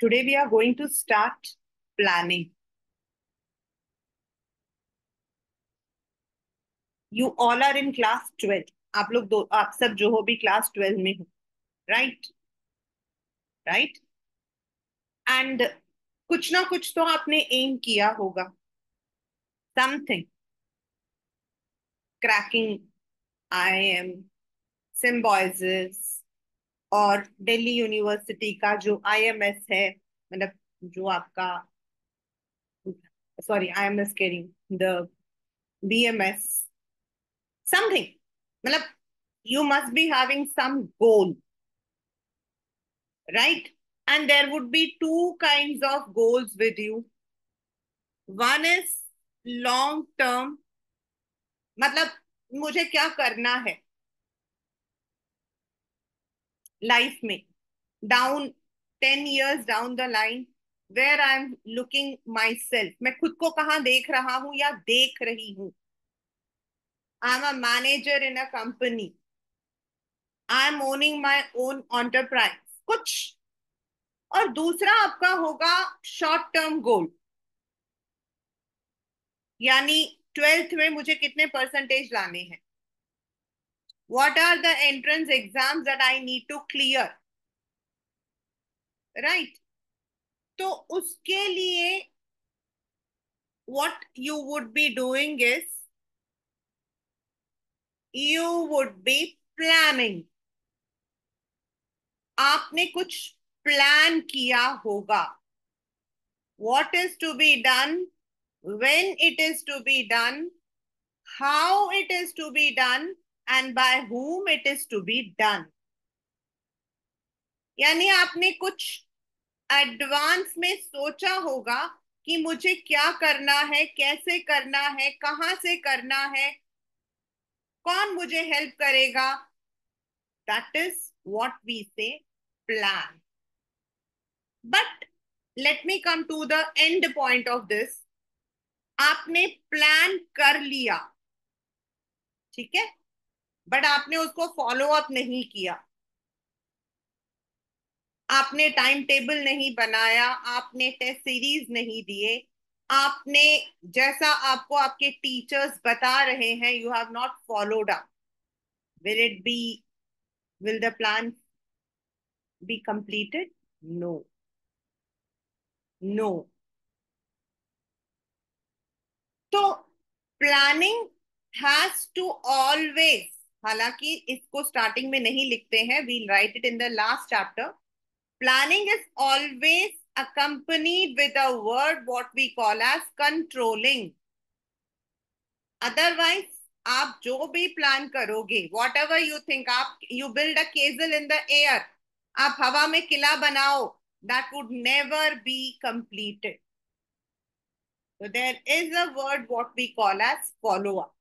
Today we are going to start planning. You all are in class 12. आप सब जो हो भी क्लास 12 में हो, राइट? राइट। एंड कुछ ना कुछ तो आपने एम किया होगा, समथिंग, क्रैकिंग आईएम, सिम्बॉयसिस, और दिल्ली यूनिवर्सिटी का जो आईएमएस है, मतलब जो आपका, सॉरी आईएमएस कह रही हूँ, द बीएमएस, समथिंग, मतलब you must be having some goal, right? And there would be two kinds of goals with you. One is long term, मतलब मुझे क्या करना है लाइफ में, down 10 years down the line, where I am looking myself, मैं खुद को कहाँ देख रहा हूं या देख रही हूँ। I am a manager in a company, I am owning my own enterprise, कुछ। और दूसरा आपका होगा शॉर्ट टर्म गोल, यानी 12th में मुझे कितने परसेंटेज लाने हैं, what are the entrance exams that I need to clear, right? तो उसके लिए what you would be doing is you would be planning. आपने कुछ प्लान किया होगा, what is to be done, when it is to be done, how it is to be done, and by whom it is to be done. यानी आपने कुछ advance में सोचा होगा कि मुझे क्या करना है, कैसे करना है, कहां से करना है, कौन मुझे हेल्प करेगा। That is what we say plan. But let me come to the end point of this. आपने प्लान कर लिया, ठीक है, बट आपने उसको फॉलो अप नहीं किया, आपने टाइम टेबल नहीं बनाया, आपने टेस्ट सीरीज नहीं दिए, आपने जैसा आपको आपके टीचर्स बता रहे हैं, you have not followed up, will it be, will the plan be completed? No, no. तो प्लानिंग हैज टू ऑलवेज, हालांकि इसको स्टार्टिंग में नहीं लिखते हैं, we'll write it in the last chapter, planning is always accompanied with a word what we call as controlling. Otherwise आप जो भी प्लान करोगे, वॉट एवर यू थिंक, आप you build a Kejal in the air, आप हवा में किला बनाओ, that would never be completed. So there is a word what we call as follow up.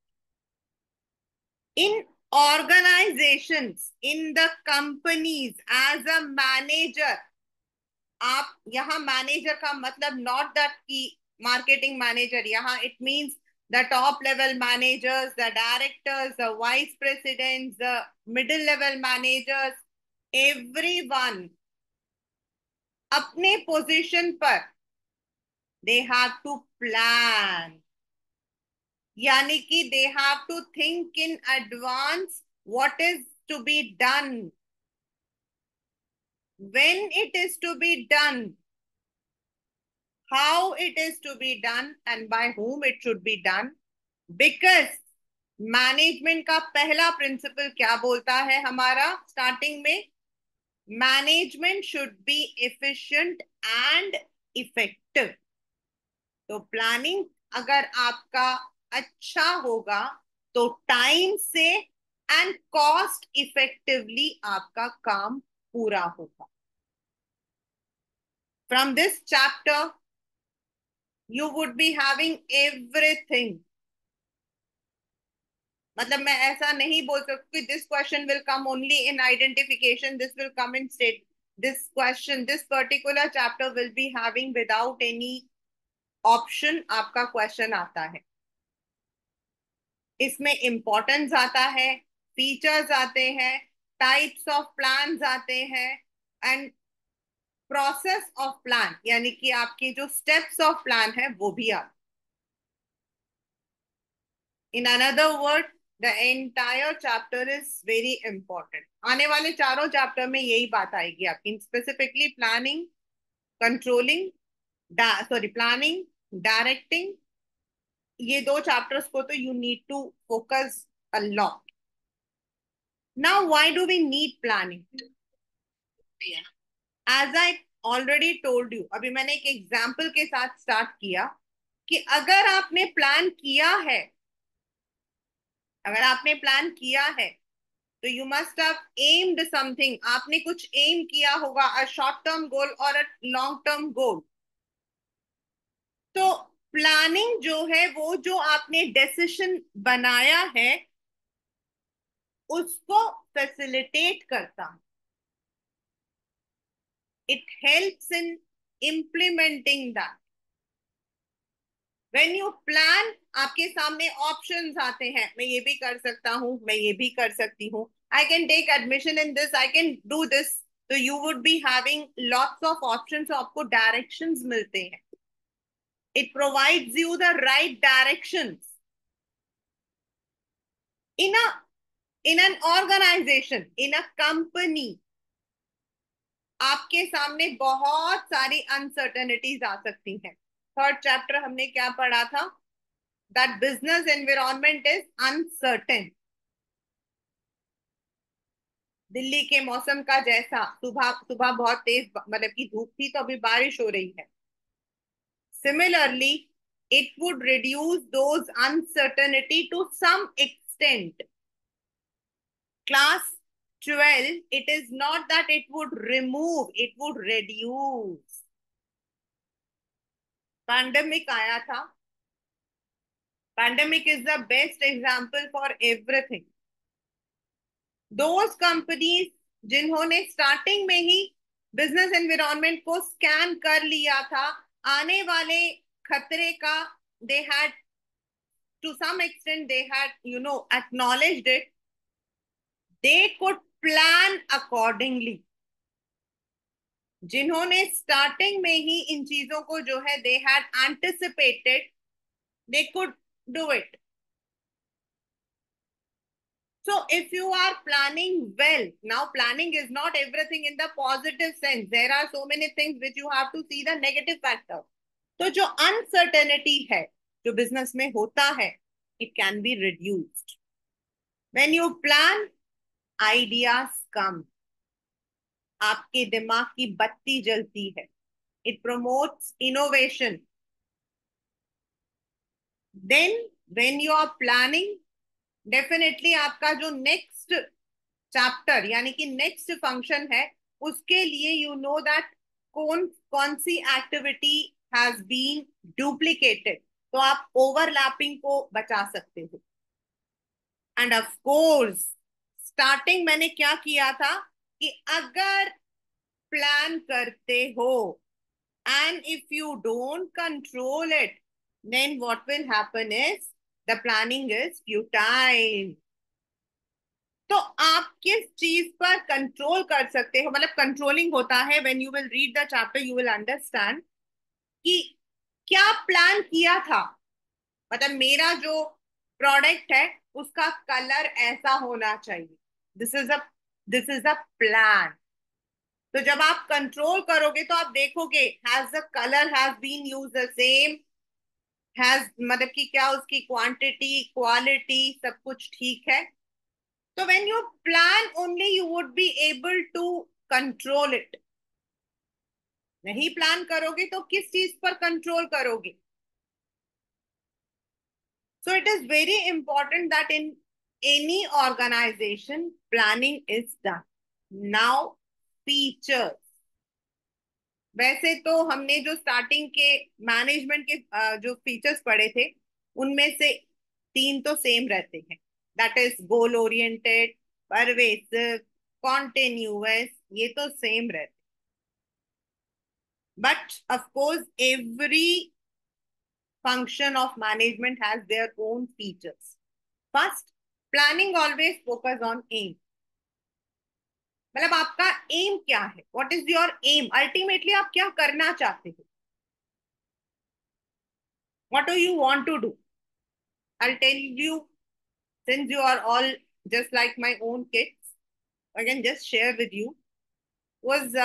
In organizations, in the companies, as a manager, आप यहाँ manager का मतलब not that की marketing manager, यहाँ it means the top level managers, the directors, the vice presidents, the middle level managers, everyone अपने position पर they have to plan, यानी कि they have to think in advance what is to be done, when it is to be done, how it is to be done, and by whom it should be done. Because management का पहला principal क्या बोलता है हमारा starting में, management should be efficient and effective. तो planning अगर आपका अच्छा होगा तो टाइम से एंड कॉस्ट इफेक्टिवली आपका काम पूरा होगा। From this chapter you would be having everything, मतलब मैं ऐसा नहीं बोल सकती this question will come only in identification, this will come in state, this question, this particular chapter will be having without any option आपका question आता है। इसमें इंपॉर्टेंस आता है, फीचर्स आते हैं, टाइप्स ऑफ प्लान्स आते हैं, एंड प्रोसेस ऑफ प्लान यानी कि आपके जो स्टेप्स ऑफ प्लान है वो भी आ। In another word, the entire chapter is very important. आने वाले चारों चैप्टर में यही बात आएगी आपकी, specifically planning, controlling, sorry planning, directing. ये दो चैप्टर्स को तो you need to focus a lot. Now why do we need planning? As I already told you, अभी मैंने एक एग्जाम्पल के साथ स्टार्ट किया कि अगर आपने प्लान किया है तो you must have aimed something. आपने कुछ एम किया होगा, अ शॉर्ट टर्म गोल और अ लॉन्ग टर्म गोल। तो प्लानिंग जो है वो जो आपने डिसीजन बनाया है उसको फैसिलिटेट करता है। It helps in implementing that. When you plan, आपके सामने ऑप्शंस आते हैं, मैं ये भी कर सकता हूँ, मैं ये भी कर सकती हूँ, I can take admission in this, I can do this. तो you would be having lots of options, आपको डायरेक्शंस मिलते हैं। It provides you the right directions. In a in an organisation, in a company, आपके सामने बहुत सारी uncertainties आ सकती हैं। थर्ड चैप्टर हमने क्या पढ़ा था? That business environment is uncertain. Delhi के मौसम का जैसा, सुबह सुबह बहुत तेज मतलब की धूप थी तो अभी बारिश हो रही है। Similarly, it would reduce those uncertainty to some extent. Class 12, it is not that it would remove, it would reduce. Pandemic आया था. Pandemic is the best example for everything. Those companies जिन्होंने स्टार्टिंग में ही business environment को scan कर लिया था, आने वाले खतरे का, they had, to some extent they had, acknowledged it. They could plan accordingly. जिन्होंने स्टार्टिंग में ही इन चीजों को जो है they had anticipated, they could do it. So if you are planning well, now planning is not everything in the positive sense. There are so many things which you have to see the negative factor. तो जो uncertainty है जो business में होता है, it can be reduced. When you plan, ideas come. आपके दिमाग की बत्ती जलती है। It promotes innovation. Then when you are planning, definitely आपका जो नेक्स्ट चैप्टर यानी कि नेक्स्ट फंक्शन है उसके लिए यू नो दैट कौन कौन सी एक्टिविटी हैज बीन डुप्लीकेटेड, तो आप ओवरलैपिंग को बचा सकते हो। एंड ऑफ कोर्स स्टार्टिंग मैंने क्या किया था कि अगर प्लान करते हो and if you don't control it, then what will happen is the planning is futile. तो आप किस चीज पर कंट्रोल कर सकते हो, मतलब कंट्रोलिंग होता है when you will read the chapter you will understand कि क्या प्लान किया था। मतलब मेरा जो प्रोडक्ट है उसका कलर ऐसा होना चाहिए, this is a this is a plan. तो जब आप कंट्रोल करोगे तो आप देखोगे has the colour has been use the same, has मतलब कि क्या उसकी क्वांटिटी क्वालिटी सब कुछ ठीक है। तो when you plan only you would be able to control it. नहीं प्लान करोगे तो किस चीज पर कंट्रोल करोगे? So it is very important that in any organisation planning is done. Now features. वैसे तो हमने जो स्टार्टिंग के मैनेजमेंट के जो फीचर्स पढ़े थे उनमें से तीन तो सेम रहते हैं, that is goal oriented, pervasive, continuous, ये तो सेम रहते। But of course every function of management has their own features. First, planning always focus on aim. मतलब आपका एम क्या है, what is your aim, ultimately आप क्या करना चाहते हो, what do you want to do. I tell you, since you are all just like my own kids, I can just share with you. Was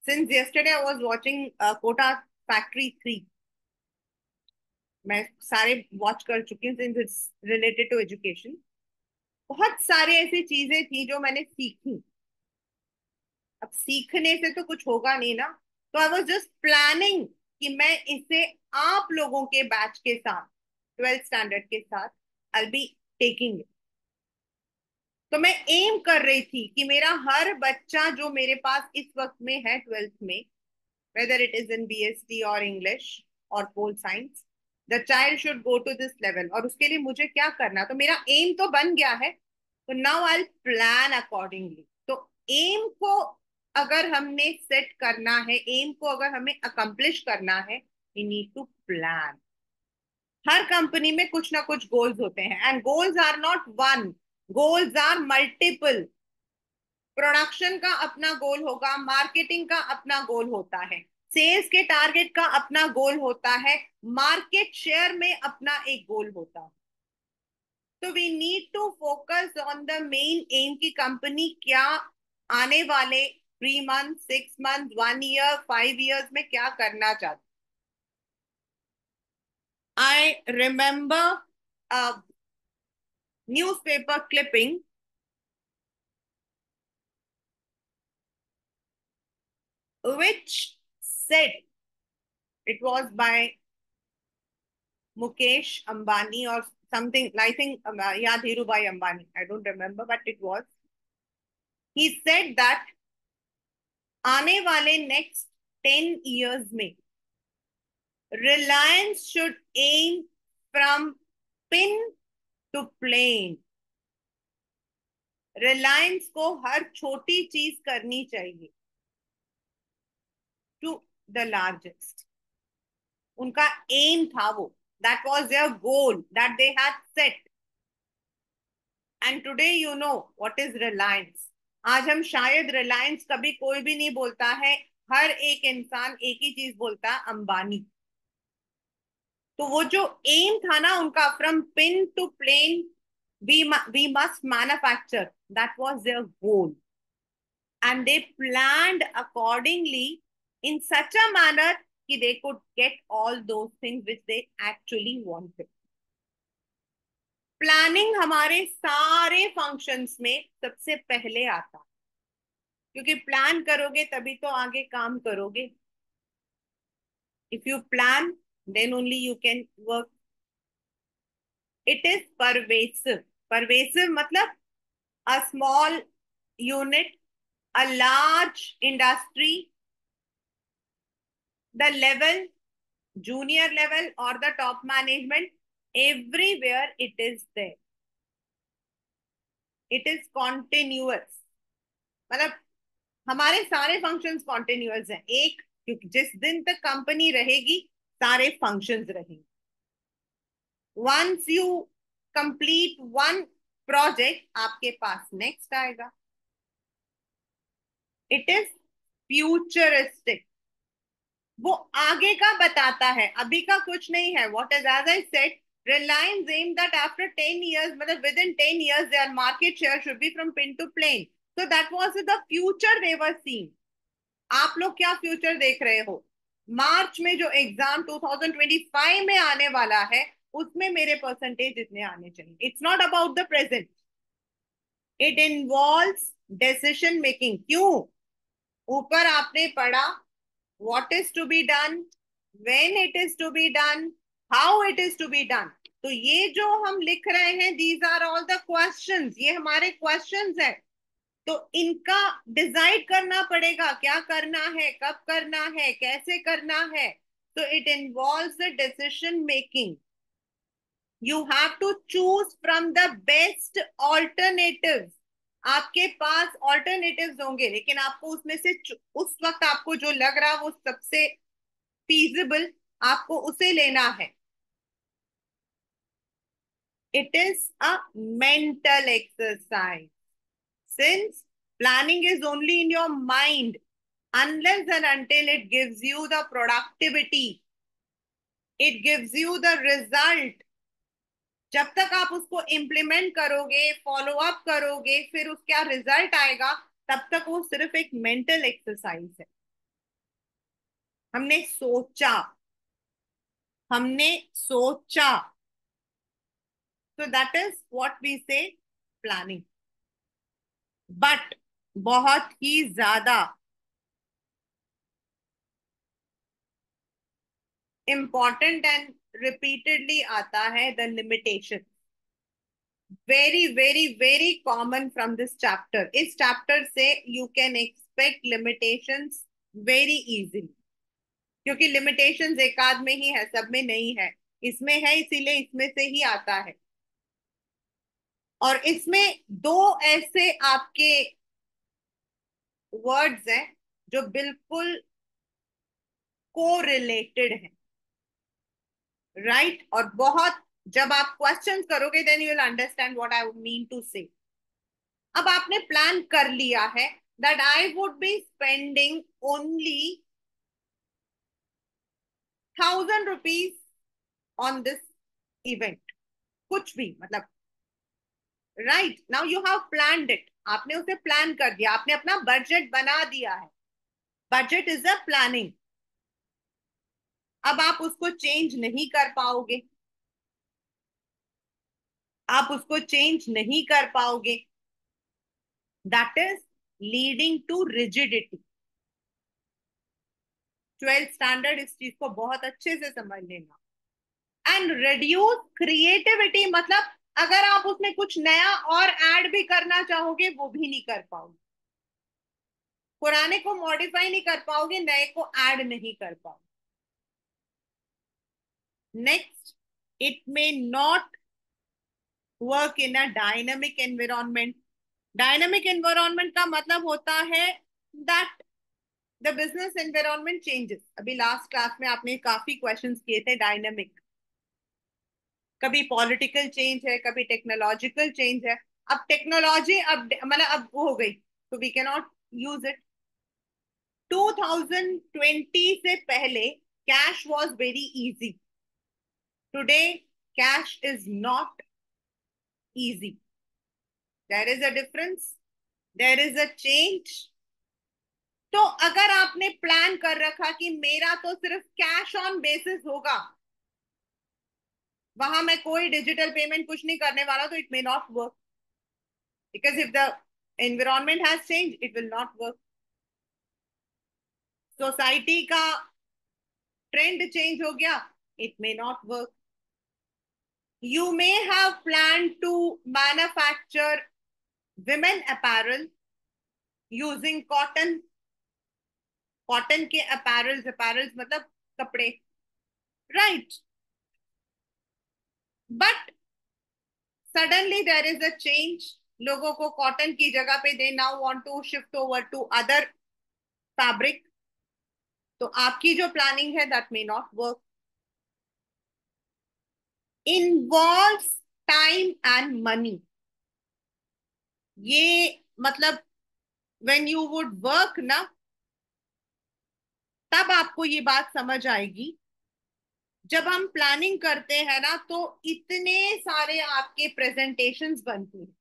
since yesterday I was watching Kota Factory 3. मैं सारे watch कर चुकी हूँ since it's related to education. बहुत सारे ऐसी चीजें थी जो मैंने सीखी। अब सीखने से तो कुछ होगा नहीं ना, तो आई वाज जस्ट प्लानिंग कि मैं इसे आप लोगों के बैच के साथ, 12th स्टैंडर्ड के साथ, आई बी टेकिंग। तो मैं एम कर रही थी कि मेरा हर बच्चा जो मेरे पास इस वक्त में है 12th में, whether it is in BST और इंग्लिश और pol science, the child should go to this level. और उसके लिए मुझे क्या करना, तो मेरा एम तो बन गया है, तो नाउ आई प्लान अकॉर्डिंगली। तो एम को अगर हमने सेट करना है, एम को अगर हमें अकम्प्लिश करना है, वी नीड टू प्लान। हर कंपनी में कुछ ना कुछ गोल्स होते हैं, and goals are not one, goals are multiple. Production का अपना गोल होगा, मार्केटिंग का अपना गोल होता है, सेल्स के टारगेट का अपना गोल होता है, मार्केट शेयर में अपना एक गोल होता है। तो we need to focus on the main aim की कंपनी क्या आने वाले 3 मंथ, 6 मंथ, 1 ईयर, 5 ईयर्स में क्या करना चाहती। I remember newspaper clipping which said, it was by Mukesh Ambani or something, I think, yeah, Dhirubhai Ambani. I don't remember, but it was. He said that आने वाले next 10 years में Reliance should aim from pin to plane. Reliance को हर छोटी चीज करनी चाहिए to the largest. उनका M था वो, that was their goal that they had set. And today you know what is Reliance. आज हम शायद रिलायंस कभी कोई भी नहीं बोलता है, हर एक इंसान एक ही चीज बोलता है, अंबानी। तो वो जो एम था ना उनका, from pin to plane, we must manufacture, that was their goal. And they planned accordingly in such a manner कि they could get all those things which they actually wanted. Planning हमारे सारे functions में सबसे पहले आता, क्योंकि plan करोगे तभी तो आगे काम करोगे। If you plan then only you can work. It is pervasive. Pervasive मतलब a small unit, a large industry, the level, junior level और the top management, everywhere it is there. It is continuous. मतलब हमारे सारे functions continuous हैं, एक, क्योंकि जिस दिन तक कंपनी रहेगी सारे फंक्शंस रहेंगे। Once you complete one project, आपके पास नेक्स्ट आएगा। It is futuristic. वो आगे का बताता है, अभी का कुछ नहीं है। What is, as I said, Reliance aimed that after 10 years, मतलब within 10 years, their market share should be from pin to plane. So that was the future they were seeing. आप लोग क्या फ्यूचर देख रहे हो? मार्च में जो एग्जाम 2025 में आने वाला है, उसमें मेरे परसेंटेज इतने आने चाहिए। It's not about the present, it involves decision making. क्यों? ऊपर आपने पढ़ा what is to be done, when it is to be done, how it is to be done. तो ये जो हम लिख रहे हैं, these are all the questions, ये हमारे क्वेश्चंस है। तो इनका डिसाइड करना पड़ेगा, क्या करना है, कब करना है, कैसे करना है। तो it involves the decision making. You have to choose from the best alternatives. आपके पास ऑल्टरनेटिव्स होंगे, लेकिन आपको उसमें से उस वक्त आपको जो लग रहा वो सबसे फीजिबल, आपको उसे लेना है। It is a mental exercise. Since Planning is only in your mind unless and until it gives you the productivity, it gives you the result. जब तक आप उसको इम्प्लीमेंट करोगे, फॉलो अप करोगे, फिर उसका रिजल्ट आएगा, तब तक वो सिर्फ एक मेंटल एक्सरसाइज है। हमने सोचा, हमने सोचा, तो दैट इज व्हाट वी से प्लानिंग। बट बहुत ही ज्यादा इंपॉर्टेंट एंड रिपीटेडली आता है the limitation. Very very very common from this chapter. इस चैप्टर से you can expect limitations very easily, क्योंकि लिमिटेशंस एक आध में ही है, सब में नहीं है। इसमें है, इसीलिए इसमें से ही आता है। और इसमें दो ऐसे आपके वर्ड्स हैं जो बिल्कुल को रिलेटेड हैं, राइट? और बहुत, जब आप क्वेश्चंस करोगे then you will understand what I mean to say. अब आपने प्लान कर लिया है that I would be spending only 1,000 rupees on this event, कुछ भी मतलब, right? Now you have planned it, आपने उसे प्लान कर दिया, आपने अपना बजट बना दिया है। Budget is a planning. अब आप उसको चेंज नहीं कर पाओगे, आप उसको चेंज नहीं कर पाओगे, that is leading to rigidity. 12th standard इस चीज को बहुत अच्छे से समझ लेना। एंड रिड्यूस क्रिएटिविटी, मतलब अगर आप उसमें कुछ नया और ऐड भी करना चाहोगे वो भी नहीं कर पाओगे। पुराने को मॉडिफाई नहीं कर पाओगे, नए को ऐड नहीं कर पाओगे। Next, it may not work in a dynamic environment. Dynamic environment का मतलब होता है that the business environment changes. अभी लास्ट क्लास में आपने काफी क्वेश्चंस किए थे डायनामिक। कभी पॉलिटिकल चेंज है, कभी टेक्नोलॉजिकल चेंज है। अब टेक्नोलॉजी अब मतलब अब वो हो गई, तो we can not use it. 2020 से पहले cash was very easy, today cash is not easy. There is a difference, there is a change. तो अगर आपने प्लान कर रखा कि मेरा तो सिर्फ कैश ऑन बेसिस होगा, वहां मैं कोई डिजिटल पेमेंट कुछ नहीं करने वाला, तो it may not work, because if the environment has change it will not work. Society का ट्रेंड चेंज हो गया, it may not work. You may have plan to manufacture women apparel using cotton. Cotton के apparels, apparels मतलब कपड़े, right? But suddenly there is a change, लोगों को cotton की जगह पे they now want to shift over to other fabric. तो आपकी जो प्लानिंग है that may not work. Involves time and money. ये मतलब व्हेन यू वुड वर्क ना, तब आपको ये बात समझ आएगी। जब हम प्लानिंग करते हैं ना, तो इतने सारे आपके प्रेजेंटेशंस बनते हैं,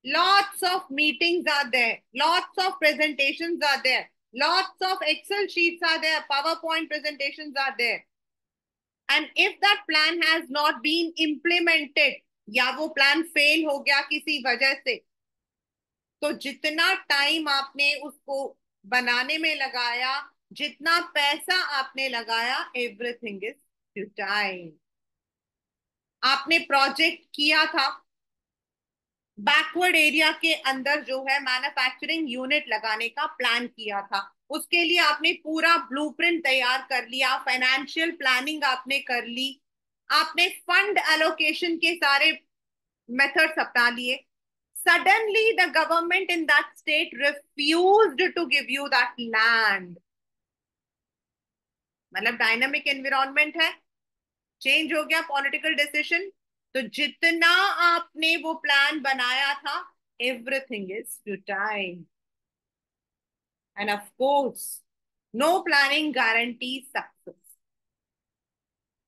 lots of meetings are there, lots of presentations are there, lots of Excel sheets are there, PowerPoint presentations are there. And if that plan has not been implemented, या वो प्लान फेल हो गया किसी वजह से, तो जितना टाइम आपने उसको बनाने में लगाया, जितना पैसा आपने लगाया, एवरीथिंग इज फ्यूटाइल। आपने प्रोजेक्ट किया था, बैकवर्ड एरिया के अंदर जो है मैन्युफैक्चरिंग यूनिट लगाने का प्लान किया था, उसके लिए आपने पूरा ब्लूप्रिंट तैयार कर लिया, फाइनेंशियल प्लानिंग आपने कर ली, आपने फंड एलोकेशन के सारे मेथड्स अपना लिए। Suddenly the government in that state refused to give you that land. मतलब डायनामिक एनवायरनमेंट है, चेंज हो गया पॉलिटिकल डिसीजन, तो जितना आपने वो प्लान बनाया था everything is futile. And of course, no planning guarantees success.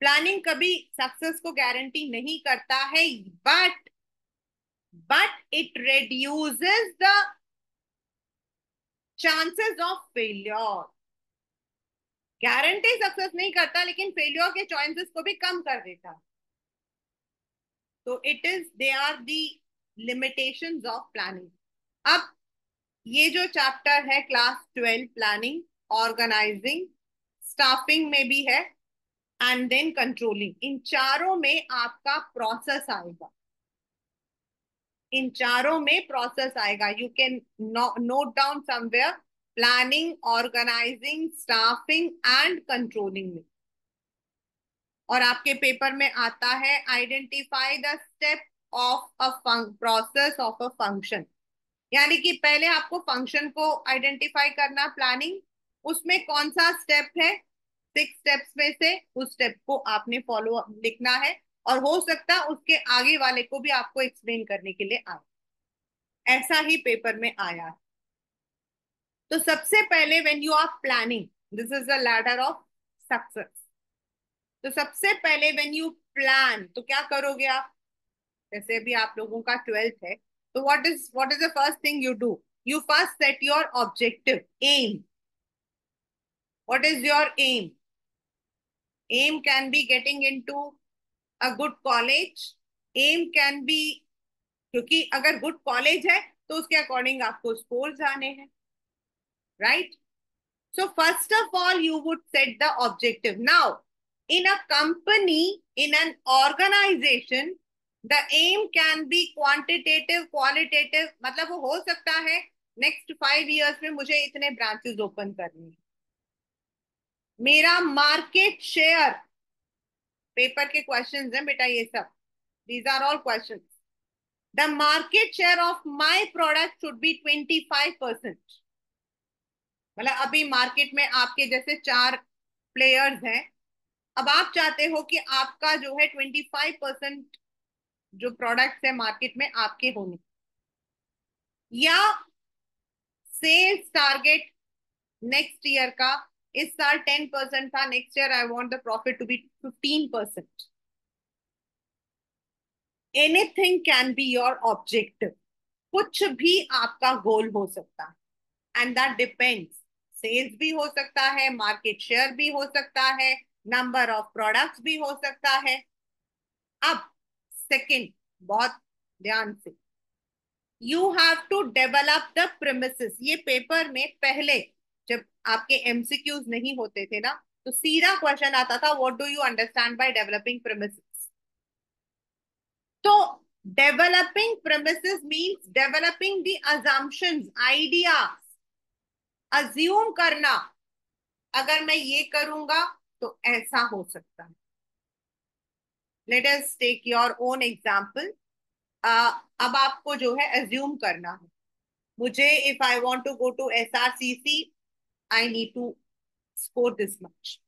Planning कभी सक्सेस को गारंटी नहीं करता है, but it reduces the chances of failure. Guarantee success नहीं करता, लेकिन फेलियर के चांसेस को भी कम कर देता है. तो it is they are the limitations of planning. अब ये जो चैप्टर है क्लास 12 प्लानिंग, ऑर्गेनाइजिंग, स्टाफिंग में भी है, एंड देन कंट्रोलिंग, इन चारों में आपका प्रोसेस आएगा. इन चारों में प्रोसेस आएगा. You can note down somewhere planning, organising, staffing and controlling में. और आपके पेपर में आता है identify the step of a process of a function. यानी कि पहले आपको फंक्शन को आइडेंटिफाई करना, प्लानिंग, उसमें कौन सा स्टेप है, 6 स्टेप्स में से उस स्टेप को आपने फॉलो लिखना है. और हो सकता है उसके आगे वाले को भी आपको एक्सप्लेन करने के लिए आए. ऐसा ही पेपर में आया. तो सबसे पहले when you are planning, this is the ladder of success. तो सबसे पहले व्हेन यू प्लान, तो क्या करोगे आप? जैसे अभी आप लोगों का 12th है, तो what is the first thing you do? You first set your objective, aim. What is your aim? Aim can be getting into a good college. Aim can be, क्योंकि अगर गुड कॉलेज है तो उसके according आपको score आने हैं, right? So first of all, you would set the objective. Now, in a company, in an organization, the aim can be quantitative, qualitative. मतलब वो हो सकता है next 5 years में मुझे इतने branches open करनी है. मेरा market share, पेपर के क्वेश्चंस हैं बेटा ये सब. These are all questions. The market share of my product should be 25%. मतलब अभी मार्केट में आपके जैसे 4 प्लेयर्स हैं. अब आप चाहते हो कि आपका जो है 25% जो प्रोडक्ट्स है मार्केट में आपके होने, या सेल्स टारगेट नेक्स्ट ईयर का इस साल 10% था, next year I want the profit to be 15%. Anything can be your objective. कुछ भी आपका गोल हो सकता है, एंड दैट डिपेंड्स. सेल्स भी हो सकता है, मार्केट शेयर भी हो सकता है, नंबर ऑफ प्रोडक्ट्स भी हो सकता है. अब सेकंड, बहुत ध्यान से, you have to develop the premises. ये पेपर में पहले जब आपके एमसीक्यूज नहीं होते थे ना, तो सीधा क्वेश्चन आता था, what do you understand by developing premises. तो developing premises means developing the assumptions, ideas. Assume करना, अगर मैं ये करूंगा तो ऐसा हो सकता है. Let us take your own example. अब आपको जो है अज्यूम करना है, मुझे if I want to go to SRCC I need to score this much.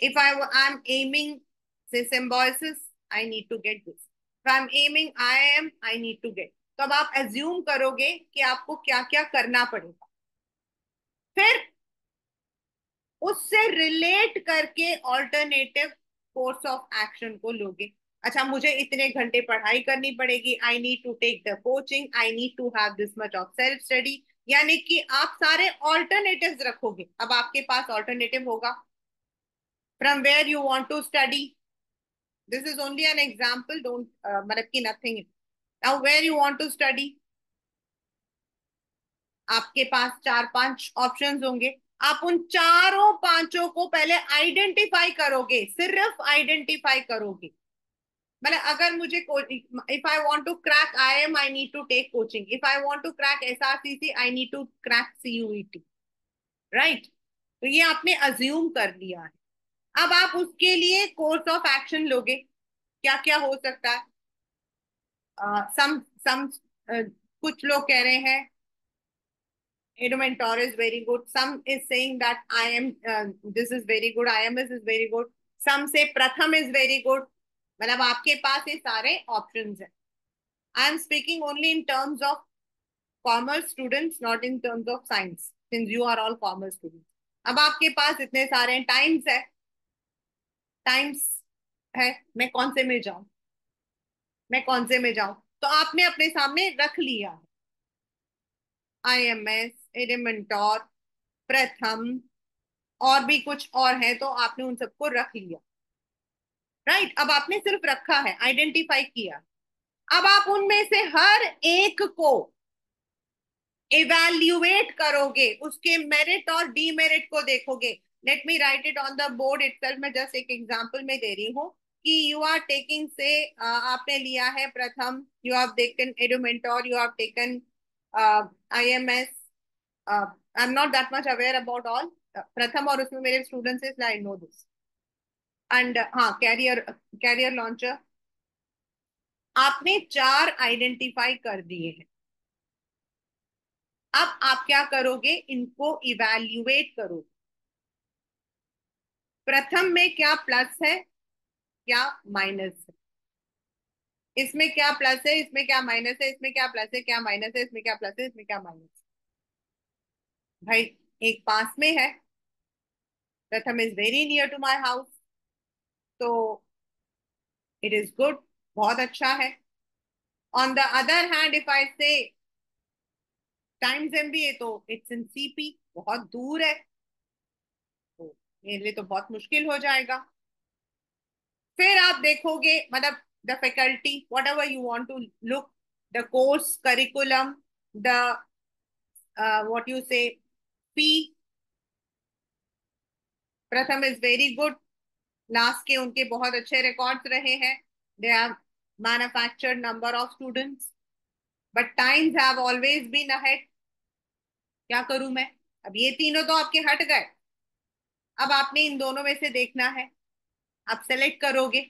If I'm aiming, say, symbiosis, I need to get this. If I'm aiming IIM, I need to get. तो अब आप assume करोगे कि आपको क्या क्या करना पड़ेगा, फिर उससे रिलेट करके ऑल्टरनेटिव कोर्स ऑफ एक्शन को लोगे. अच्छा, मुझे इतने घंटे पढ़ाई करनी पड़ेगी, I need to take the coaching, I need to have this much of self study. यानी कि आप सारे ऑल्टरनेटिव्स रखोगे. अब आपके पास ऑल्टरनेटिव होगा, from where you want to study. This is only an example, don't मतलब कि nothing. Now where you want to study, आपके पास 4-5 ऑप्शंस होंगे. आप उन चारों पांचों को पहले आइडेंटिफाई करोगे, सिर्फ आइडेंटिफाई करोगे. मतलब अगर मुझे if I want to crack IIM I need to take coaching, if I want to crack SRCC I need to crack CUET, right? तो ये आपने अज्यूम कर लिया है. अब आप उसके लिए कोर्स ऑफ एक्शन लोगे. क्या क्या हो सकता है? सम सम कुछ लोग कह रहे हैं Mentor is very good. Some is saying that I am this is very good. IMS is very good. Some say Pratham is very good. मतलब आपके पास ये सारे ऑप्शंस हैं. I am speaking only in terms of commerce students, not in terms of science, since you are all commerce students. अब आपके पास इतने सारे times है, टाइम्स है, मैं कौन से में जाऊं, मैं कौन से में जाऊं? तो आपने अपने सामने रख लिया है, आईएमएस, एलिमेंटोर, प्रथम, और भी कुछ और है, तो आपने उन सबको रख लिया। राइट, अब आपने सिर्फ रखा है, आइडेंटिफाई किया। अब आप उनमें से हर एक को इवैल्यूएट करोगे, उसके मेरिट और डीमेरिट को देखोगे। Let me right it on the board itself. मैं जस्ट एक एग्जांपल में दे रही हूँ कि यू आर टेकिंग से आपने लिया है Pratham, you have taken Edumentor, you have taken IMS. I am not that much aware about all Pratham, और उसमें मेरे students, I know this. And हाँ, कैरियर, कैरियर लॉन्चर। आपने चार आइडेंटिफाई कर दिए हैं। अब आप क्या करोगे, इनको इवैल्यूएट करोगे। प्रथम में क्या प्लस है, क्या माइनस है, इसमें क्या प्लस है, इसमें क्या माइनस है, इसमें क्या प्लस है, क्या माइनस है, इसमें क्या प्लस है, इसमें क्या माइनस है। भाई, एक पास में है, Pratham is very near to my house, तो इट इज गुड, बहुत अच्छा है। On the other hand if I say Times MBA, तो इट्स इन सीपी, बहुत दूर है, तो मेरे लिए तो बहुत मुश्किल हो जाएगा। फिर आप देखोगे, मतलब the faculty, whatever you want to look, the course curriculum, the what you say fee. प्रथम इज वेरी गुड, लास्ट के उनके बहुत अच्छे रिकॉर्ड्स रहे हैं, they have manufactured number of students, but Times have always been ahead. क्या करूं मैं? अब ये तीनों तो आपके हट गए, अब आपने इन दोनों में से देखना है, आप सेलेक्ट करोगे।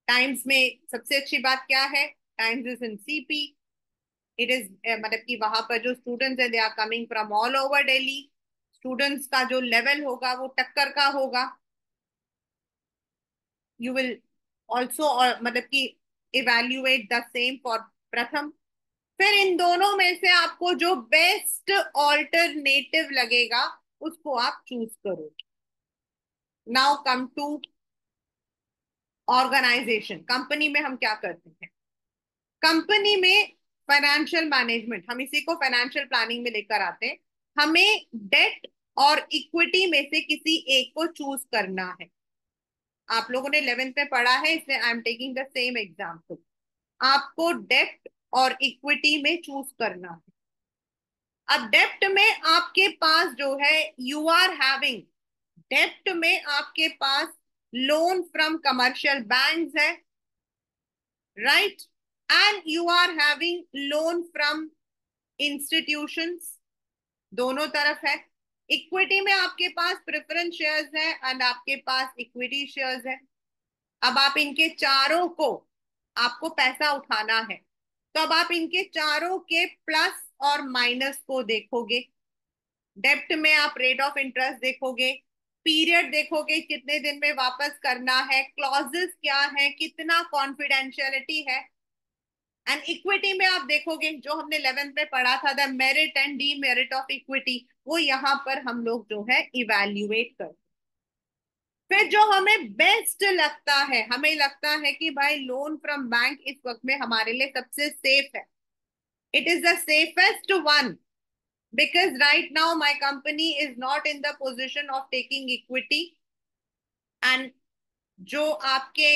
टाइम्स में सबसे अच्छी बात क्या है, Times is in CP, it is मतलब कि वहां पर जो स्टूडेंट्स है, they are coming from all over Delhi, students का जो लेवल होगा वो टक्कर का होगा। यू विल ऑल्सो, मतलब कि इवेल्युएट द सेम फॉर प्रथम। फिर इन दोनों में से आपको जो बेस्ट ऑल्टरनेटिव लगेगा उसको आप चूज करोगे। Now come to organisation. Company में हम क्या करते हैं, कंपनी में फाइनेंशियल मैनेजमेंट, हम इसी को फाइनेंशियल प्लानिंग में लेकर आते हैं। हमें डेट और इक्विटी में से किसी एक को चूज करना है। आप लोगों ने 11th में पढ़ा है, इसलिए I am taking the same example. आपको डेप्ट और इक्विटी में चूज करना है। अब डेप्ट में आपके पास जो है, यू आर हैविंग, डेप्ट में आपके पास लोन फ्रॉम कमर्शियल बैंक्स है, right, and you are having loan from institutions, दोनों तरफ है। इक्विटी में आपके पास प्रेफरेंस शेयर्स है एंड आपके पास इक्विटी शेयर्स है। अब आप इनके चारों को, आपको पैसा उठाना है, तो अब आप इनके चारों के प्लस और माइनस को देखोगे। डेप्ट में आप रेट ऑफ इंटरेस्ट देखोगे, पीरियड देखोगे, कितने दिन में वापस करना है, क्लॉजेस क्या है, कितना कॉन्फिडेंशियलिटी है। एंड इक्विटी में आप देखोगे, जो हमने 11th में पढ़ा था, the merit and demerit of equity, वो यहाँ पर हम लोग जो है इवेल्युएट कर। फिर जो हमें बेस्ट लगता है, हमें लगता है कि भाई लोन फ्रॉम बैंक इस वक्त में हमारे लिए सबसे सेफ है, it is the safest one, because right now my company is not in the position of taking equity, and जो आपके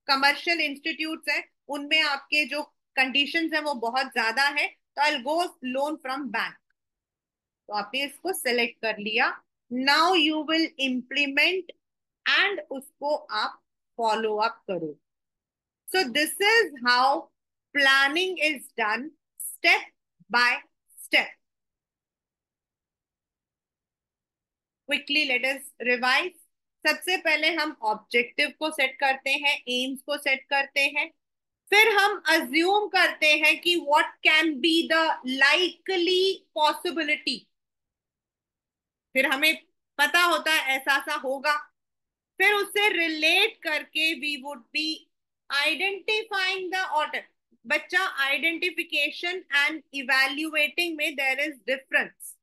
कमर्शियल इंस्टीट्यूट्स हैं उनमें आपके जो कंडीशंस हैं वो बहुत ज्यादा है, तो आई गो लोन फ्रॉम बैंक। तो आपने इसको सेलेक्ट कर लिया, now you will implement and उसको आप फॉलो अप करो। So this is how planning is done, step by step. Quickly let us revise. सबसे पहले हम ऑब्जेक्टिव को सेट करते हैं, एम्स को सेट करते हैं। फिर हम अज्यूम करते हैं कि what can be the likely possibility, फिर हमें पता होता है ऐसा ऐसा होगा। फिर उससे रिलेट करके we would be identifying the order, बच्चा आइडेंटिफिकेशन एंड इवैल्यूएटिंग में देयर इज डिफरेंस।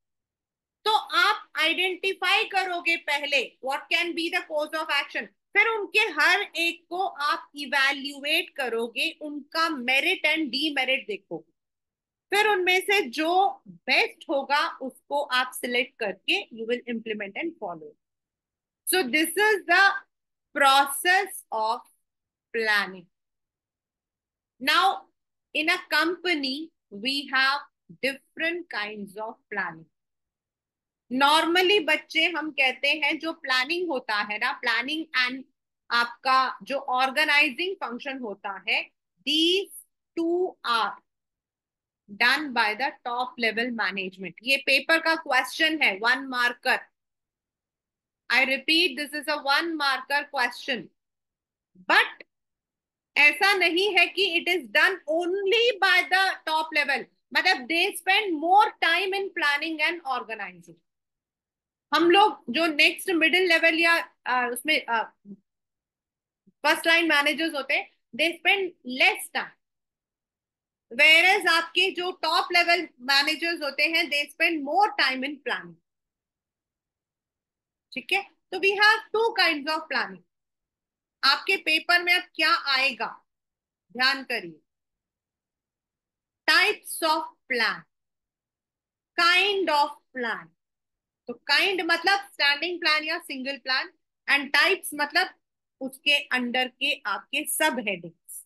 तो आप आइडेंटिफाई करोगे पहले what can be the course of action, फिर उनके हर एक को आप इवैल्यूएट करोगे, उनका मेरिट एंड डीमेरिट देखोगे, फिर उनमें से जो बेस्ट होगा उसको आप सिलेक्ट करके you will implement and follow. So this is the process of planning. Now, in a company, we have different kinds of planning. Normally बच्चे हम कहते हैं जो प्लानिंग होता है ना, प्लानिंग एंड आपका जो ऑर्गेनाइजिंग फंक्शन होता है, these two are done by the top level management. ये पेपर का क्वेश्चन है, 1 marker. I repeat, this is a 1 marker question. But ऐसा नहीं है कि it is done only by the top level, मतलब they spend more time in planning and organising. हम लोग जो नेक्स्ट मिडिल लेवल या उसमें फर्स्ट लाइन मैनेजर्स होते हैं, they spend less time, whereas आपके जो टॉप लेवल मैनेजर्स होते हैं they spend more time in planning. ठीक है, तो we have two kinds of planning. आपके पेपर में अब क्या आएगा, ध्यान करिए। Types of plan, kind of plan. तो काइंड मतलब स्टैंडिंग प्लान या सिंगल प्लान, एंड टाइप्स मतलब उसके अंडर के आपके सब हेडिंग्स।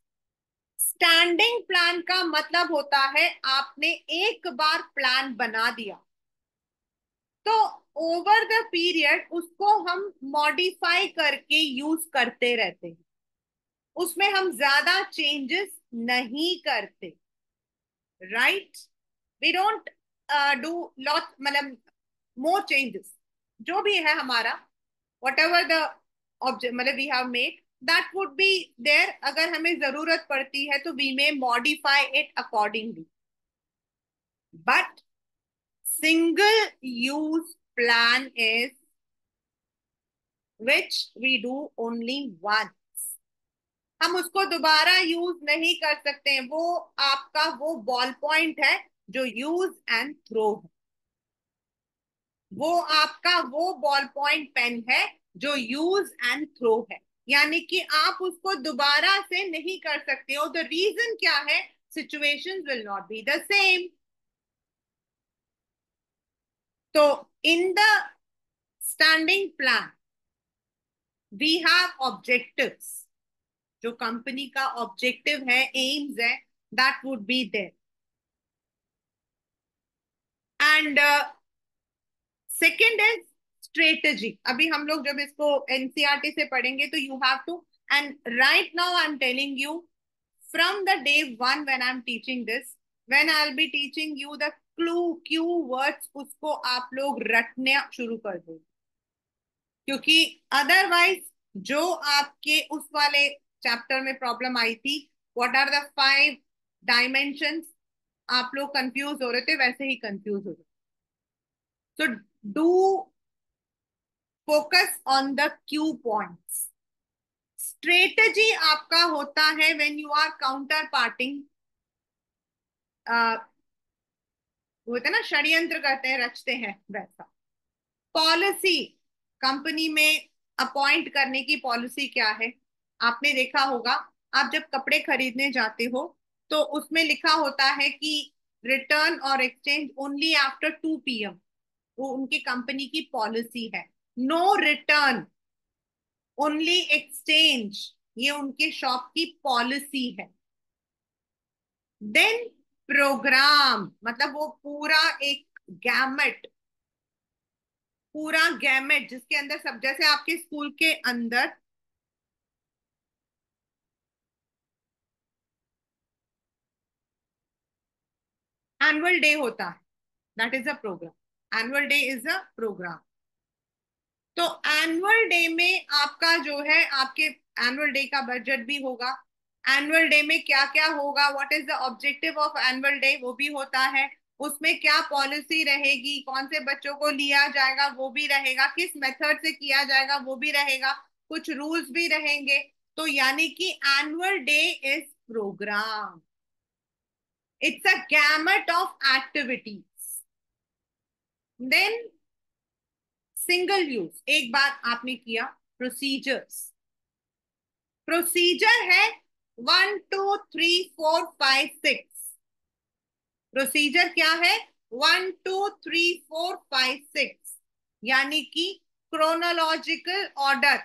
स्टैंडिंग प्लान का मतलब होता है आपने एक बार प्लान बना दिया तो ओवर द पीरियड उसको हम मॉडिफाई करके यूज करते रहते हैं, उसमें हम ज्यादा चेंजेस नहीं करते। Right, we don't do lot, मतलब मोर चेंजेस। जो भी है हमारा, वट एवर द ऑब्जेक्ट मतलब we have made, that would be there. अगर हमें जरूरत पड़ती है तो we may modify it accordingly, but single use plan is which we do only once. हम उसको दोबारा यूज नहीं कर सकते हैं, वो आपका वो बॉल पॉइंट है जो यूज एंड थ्रो है, वो आपका वो बॉल पॉइंट पेन है जो यूज एंड थ्रो है, यानी कि आप उसको दोबारा से नहीं कर सकते हो। द रीजन क्या है, situations will not be the same. तो in the standing plan we have objectives, जो कंपनी का ऑब्जेक्टिव है, एम्स है, that would be there. And second is strategy. अभी हम लोग जब इसको एनसीईआरटी से पढ़ेंगे तो you have to, and right now I am telling you from the day one when I am teaching this, when I will be teaching you the cue words, उसको आप लोग रटने शुरू कर दो, क्योंकि अदरवाइज जो आपके उस वाले चैप्टर में प्रॉब्लम आई थी, व्हाट आर द 5 डायमेंशंस, आप लोग कंफ्यूज हो रहे थे, वैसे ही कंफ्यूज हो रहे। So do focus on the key points. Strategy आपका होता है when you are counter parting, होता है ना, षड्यंत्र करते हैं, रचते हैं, वैसा। पॉलिसी, कंपनी में अपॉइंट करने की पॉलिसी क्या है, आपने देखा होगा। आप जब कपड़े खरीदने जाते हो तो उसमें लिखा होता है कि रिटर्न और एक्सचेंज ओनली आफ्टर 2 PM, वो उनकी कंपनी की पॉलिसी है। नो रिटर्न, ओनली एक्सचेंज, ये उनके शॉप की पॉलिसी है। देन प्रोग्राम, मतलब वो पूरा एक गैमेट, पूरा गैमेट जिसके अंदर सब, जैसे आपके स्कूल के अंदर एनुअल डे होता है, that is a programme. Annual day is a programme. तो एनुअल डे में आपका जो है, आपके एनुअल डे का बजट भी होगा, एनुअल डे में क्या क्या होगा, what is the objective of annual day, वो भी होता है। उसमें क्या पॉलिसी रहेगी, कौन से बच्चों को लिया जाएगा वो भी रहेगा, किस मेथड से किया जाएगा वो भी रहेगा, कुछ रूल्स भी रहेंगे। तो यानी कि annual day is programme. It's a gamut of activities. Then single use, एक बार आपने किया. प्रोसीजर्स, प्रोसीजर है 1 2 3 4 5 6. प्रोसीजर क्या है? 1 2 3 4 5 6, यानी कि क्रोनोलॉजिकल ऑर्डर.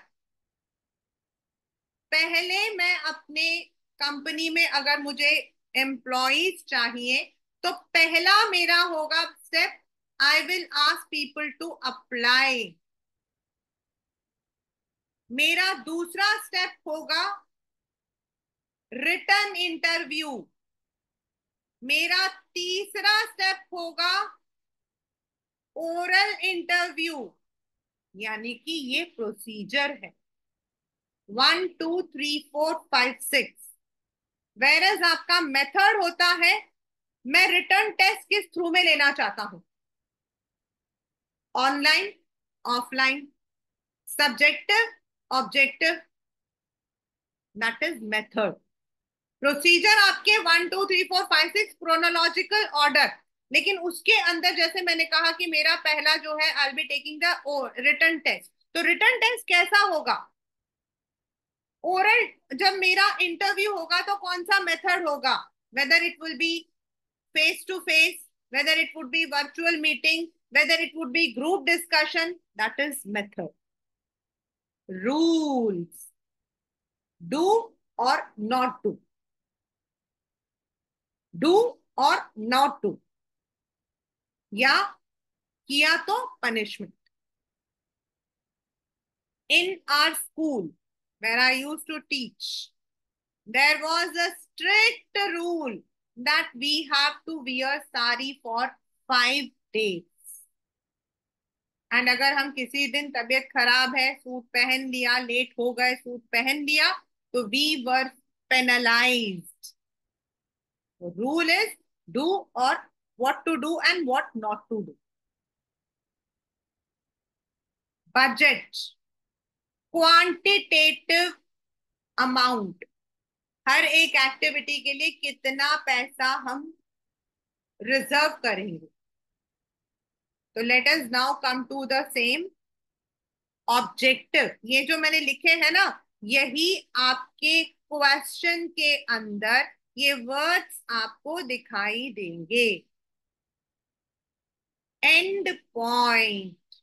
पहले मैं अपने कंपनी में अगर मुझे एम्प्लॉयज चाहिए तो पहला मेरा होगा step, I will ask people to apply. मेरा दूसरा स्टेप होगा रिटन इंटरव्यू. मेरा तीसरा स्टेप होगा ओरल इंटरव्यू. यानी कि ये प्रोसीजर है 1 2 3 4 5 6. वेरएज आपका मेथड होता है, मैं रिटर्न टेस्ट किस थ्रू में लेना चाहता हूं, online, offline, subjective, objective. That is method. Procedure आपके 1 2 3 4 5 6 क्रोनोलॉजिकल ऑर्डर. लेकिन उसके अंदर जैसे मैंने कहा कि मेरा पहला जो है I be taking the written test. तो रिटन टेस्ट कैसा होगा? ओरल, जब मेरा इंटरव्यू होगा तो कौन सा मेथड होगा? Whether it will be face to face, whether it would be virtual meeting, whether it would be group discussion. That is method. Rules: do or not do, do or not do, या किया तो punishment. In our school where I used to teach, there was a strict rule that we have to wear sari for 5 days. And अगर हम किसी दिन तबीयत खराब है, सूट पहन लिया, लेट हो गए, सूट पहन लिया, तो we were penalised. Rule is do और what to do and what not to do. Budget, quantitative amount. हर एक एक्टिविटी के लिए कितना पैसा हम रिजर्व करेंगे. तो let us now come to the same. Objective, ये जो मैंने लिखे हैं ना, यही आपके क्वेश्चन के अंदर ये वर्ड्स आपको दिखाई देंगे. एंड पॉइंट,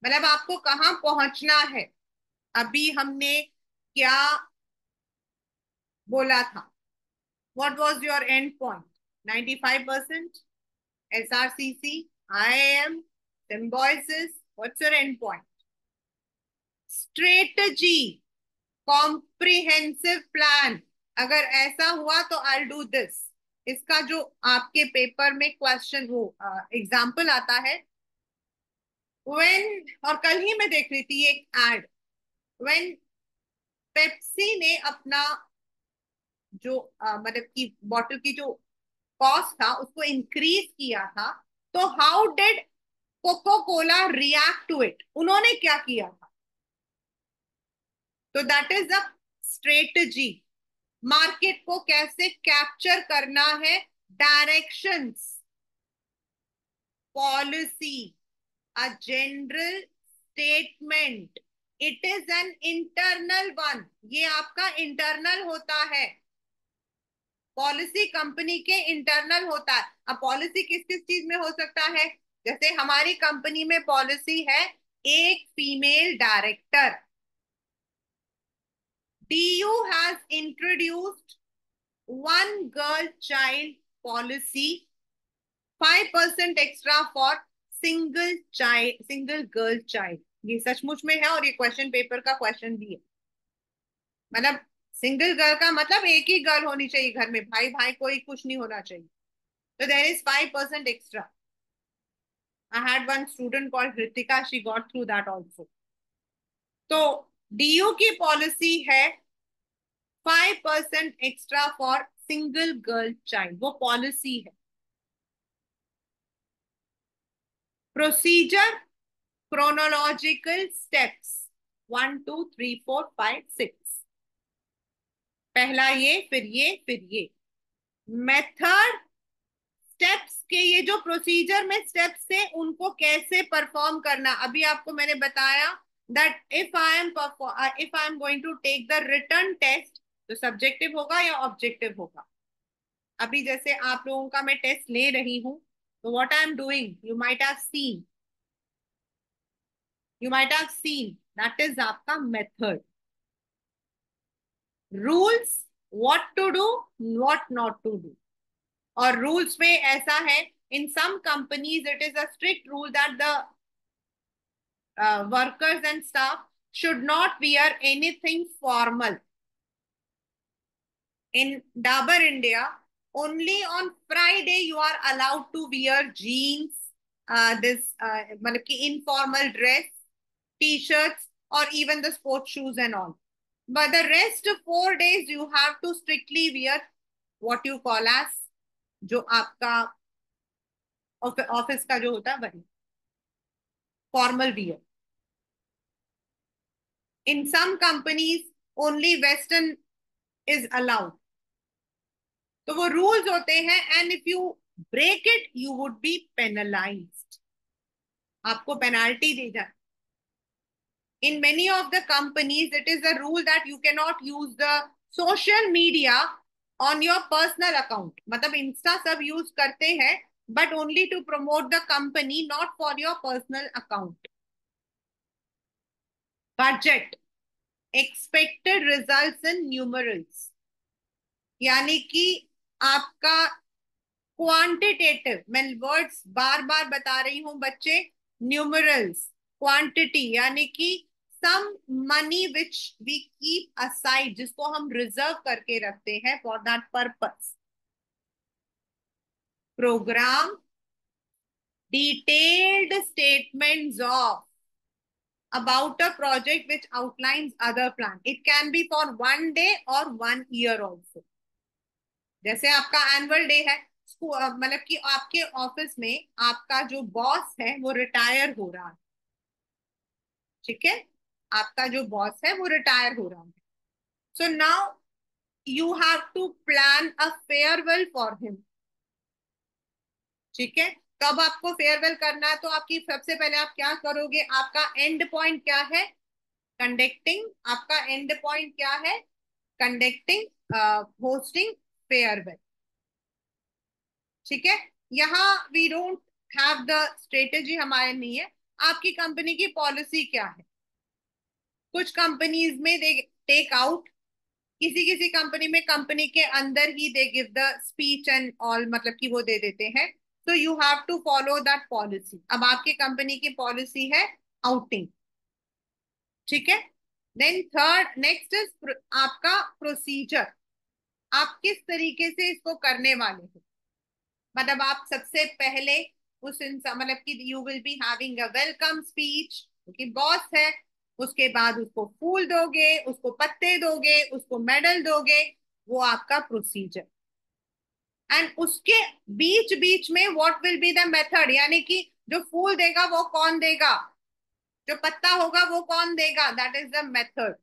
मतलब आपको कहां पहुंचना है. अभी हमने क्या बोला था? What was your and point? 95%. SRCC, IIM, Symbiosis. What's your and point? Strategy, comprehensive plan. अगर ऐसा हुआ तो आई डू दिस. इसका जो आपके पेपर में क्वेश्चन, वो एग्जाम्पल आता है. व्हेन, और कल ही मैं देख रही थी एक एड, व्हेन पेप्सी ने अपना जो मतलब की बॉटल की जो कॉस्ट था उसको इंक्रीज किया था, तो how did Coca Cola react to it? उन्होंने क्या किया था? तो that is a strategy. Market को कैसे कैप्चर करना है, directions, policy, a general statement. It is an internal one. ये आपका इंटरनल होता है. पॉलिसी कंपनी के इंटरनल होता है. अब पॉलिसी किस किस चीज में हो सकता है? जैसे हमारी कंपनी में पॉलिसी है एक female director. DU has introduced one girl child policy, 5% extra for single girl child. ये सचमुच में है और ये क्वेश्चन पेपर का क्वेश्चन भी है. मतलब सिंगल गर्ल का मतलब एक ही गर्ल होनी चाहिए घर में, भाई भाई कोई कुछ नहीं होना चाहिए. तो there is 5% extra. I had one student called Ritika, she got through that also. तो DU की पॉलिसी है 5% extra for single girl child. वो पॉलिसी है. Procedure, chronological steps 1 2 3 4 5 6. पहला ये, फिर ये, फिर ये. मेथड, स्टेप्स के, ये जो प्रोसीजर में स्टेप्स थे उनको कैसे परफॉर्म करना। अभी आपको मैंने बताया that if I am going to take the written test, तो सब्जेक्टिव होगा या ऑब्जेक्टिव होगा। अभी जैसे आप लोगों का मैं टेस्ट ले रही हूं, तो what I am doing, you might have seen that is आपका method. Rules, what to do, what not to do. और रूल्स में ऐसा है, in some companies it is a strict rule that the workers and staff should not wear anything formal. In Dabur India, only on Friday you are allowed to wear jeans, this मतलब कि informal dress, t-shirts, or even the sports shoes and all. But the rest 4 days you have to strictly wear what you call as, जो आपका office का जो होता है वही formal wear. In some companies only western is allowed। तो वो rules होते हैं, and if you break it you would be penalised, आपको पेनाल्टी दी जाए। In many of the companies it is a rule that you can not use the social media on your personal account. मतलब Insta सब use करते हैं, but only to promote the company, not for your personal account. Budget, expected results in numerals, यानी कि आपका quantitative, मैं words बार बार बता रही हूं बच्चे, न्यूमरल्स, क्वांटिटी, यानी कि some money which we keep aside, जिसको हम रिजर्व करके रखते हैं for that purpose. Programme, detailed statements of about a project which outlines other plan. It can be for 1 day or 1 year also। जैसे आपका annual day है, मतलब कि आपके ऑफिस में आपका जो बॉस है वो रिटायर हो रहा है, ठीक है, आपका जो बॉस है वो रिटायर हो रहा है। So now you have to plan a farewell for him, ठीक है। कब आपको फेयरवेल करना है, तो आपकी सबसे पहले आप क्या करोगे, आपका एंड पॉइंट क्या है, कंडक्टिंग, आपका एंड पॉइंट क्या है, कंडक्टिंग, होस्टिंग फेयरवेल, ठीक है। यहाँ we don't have the strategy, हमारे नहीं है। आपकी कंपनी की पॉलिसी क्या है, कुछ कंपनीज में दे टेक आउट, किसी किसी कंपनी में कंपनी के अंदर ही they give the speech and all, मतलब कि वो दे देते हैं। तो you have to follow that policy. अब आपकी कंपनी की पॉलिसी है आउटिंग, ठीक है। देन थर्ड, नेक्स्ट इज आपका प्रोसीजर, आप किस तरीके से इसको करने वाले हो। मतलब आप सबसे पहले उस इंसान, मतलब कि you will be having a welcome speech, क्योंकि बॉस है। उसके बाद उसको फूल दोगे, उसको पत्ते दोगे, उसको मेडल दोगे, वो आपका प्रोसीजर। एंड उसके बीच बीच में what will be the method, यानी कि जो फूल देगा वो कौन देगा, जो पत्ता होगा वो कौन देगा, that is the method.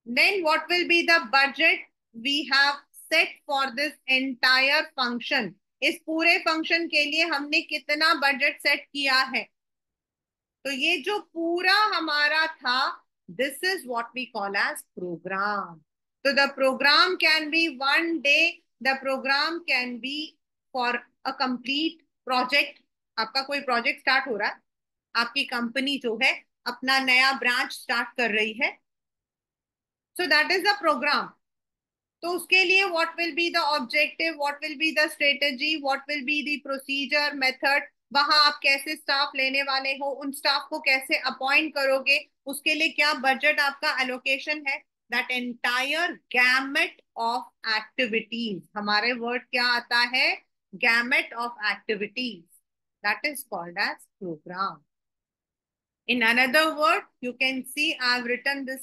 Then what will be the budget we have set for this entire function? इस पूरे फंक्शन के लिए हमने कितना बजट सेट किया है। तो ये जो पूरा हमारा था, this is what we call as programme. तो the programme can be 1 day, the programme can be for a complete project. आपका कोई प्रोजेक्ट स्टार्ट हो रहा है, आपकी कंपनी जो है अपना नया ब्रांच स्टार्ट कर रही है, so that is the programme. तो उसके लिए what will be the objective, what will be the strategy, what will be the procedure, method, वहां आप कैसे स्टाफ लेने वाले हो, उन स्टाफ को कैसे अपॉइंट करोगे, उसके लिए क्या बजट आपका एलोकेशन है, that entire gamut of activities. हमारे वर्ड क्या आता है, gamut of activities, that is called as programme. In another word, you can see I've written this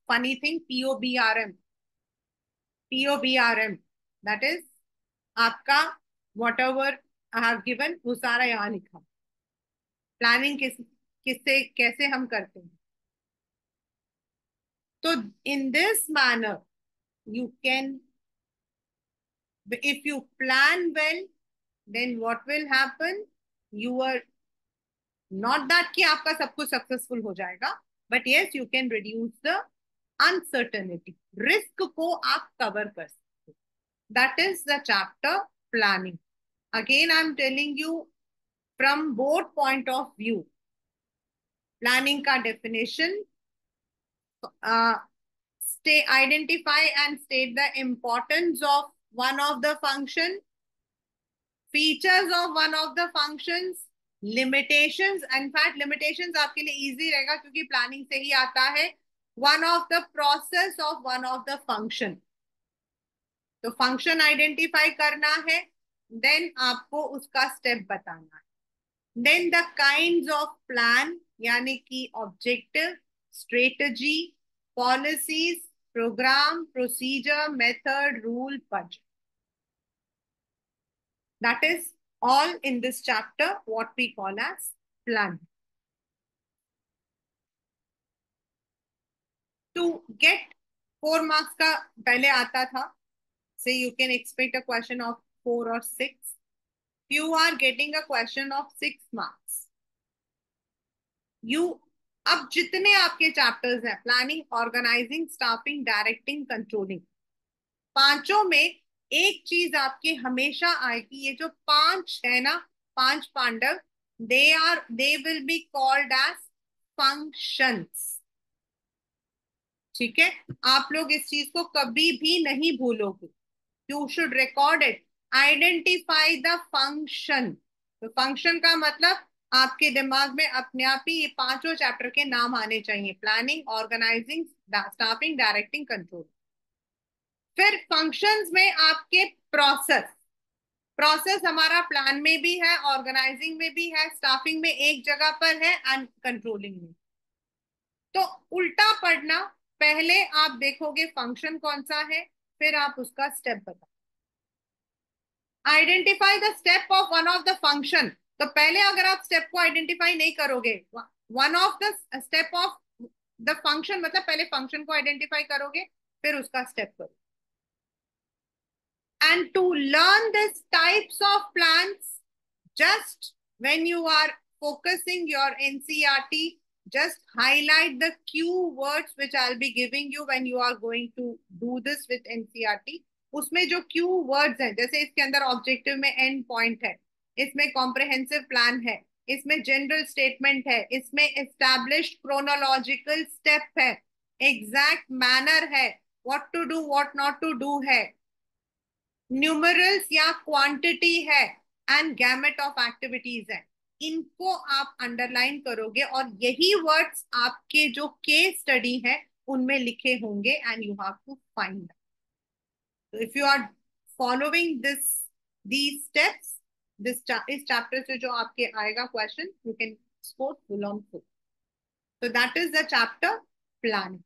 funny thing, POBRM, POBRM, that is आपका whatever I have given वो सारा यहाँ लिखा। Planning किससे कैसे हम करते हैं। तो in this manner you can If you plan well, then what will happen? You are not that कि आपका सब कुछ सक्सेसफुल हो जाएगा, but yes, you can reduce the uncertainty. Risk को आप कवर कर सकते हो. That is the chapter planning. Again, I'm telling you from both point of view. Planning का definition, identify and state the importance of one of the function, features of one of the functions, limitations. In fact, limitations आपके लिए easy रहेगा क्योंकि planning से ही आता है. One of the process of one of the function. तो function identify करना है, then आपको उसका step बताना है. Then the kinds of plan, यानी कि objective, strategy, policies, program, procedure, method, rule, budget. That is all in this chapter, what we call as plan. To get 4 marks का पहले आता था, say you can expect a question of 4 or 6. You are getting a question of 6 marks. You अब जितने आपके chapters हैं, planning, organising, staffing, directing, controlling, पांचों में एक चीज आपके हमेशा आएगी. ये जो 5 है ना, 5 Pandav, they will be called as functions. ठीक है, आप लोग इस चीज को कभी भी नहीं भूलोगे. You should record it. Identify the function. तो फंक्शन का मतलब आपके दिमाग में अपने आप ही ये पांचों चैप्टर के नाम आने चाहिए: planning, organising, staffing, directing, control. फिर फंक्शंस में आपके प्रोसेस. प्रोसेस हमारा प्लान में भी है, ऑर्गेनाइजिंग में भी है, स्टाफिंग में एक जगह पर है, एंड कंट्रोलिंग में. तो उल्टा पढ़ना, पहले आप देखोगे फंक्शन कौन सा है, फिर आप उसका स्टेप बताओ. Identify the step of one of the function. तो पहले अगर आप स्टेप को आइडेंटिफाई नहीं करोगे, one of the step of the function मतलब पहले फंक्शन को आइडेंटिफाई करोगे, फिर उसका स्टेप करोगे. And to learn these types of plans, just when you are focusing your NCERT, just highlight the keywords which I'll be giving you when you are going to do this with NCERT. उसमें जो keywords हैं, जैसे इसके अंदर objective में and point है, इसमें comprehensive plan है, इसमें जनरल स्टेटमेंट है, इसमें एस्टैब्लिश्ड क्रोनोलॉजिकल स्टेप है, एग्जैक्ट मैनर है, what to do what not to do है, न्यूमरल्स या क्वांटिटी है, एंड गैमेट ऑफ एक्टिविटीज है. इनको आप अंडरलाइन करोगे और यही वर्ड्स आपके जो केस स्टडी है उनमें लिखे होंगे, and you have to find. So if you are following these steps, इस चैप्टर से जो आपके आएगा question, you can score full on full. So that is the chapter planning.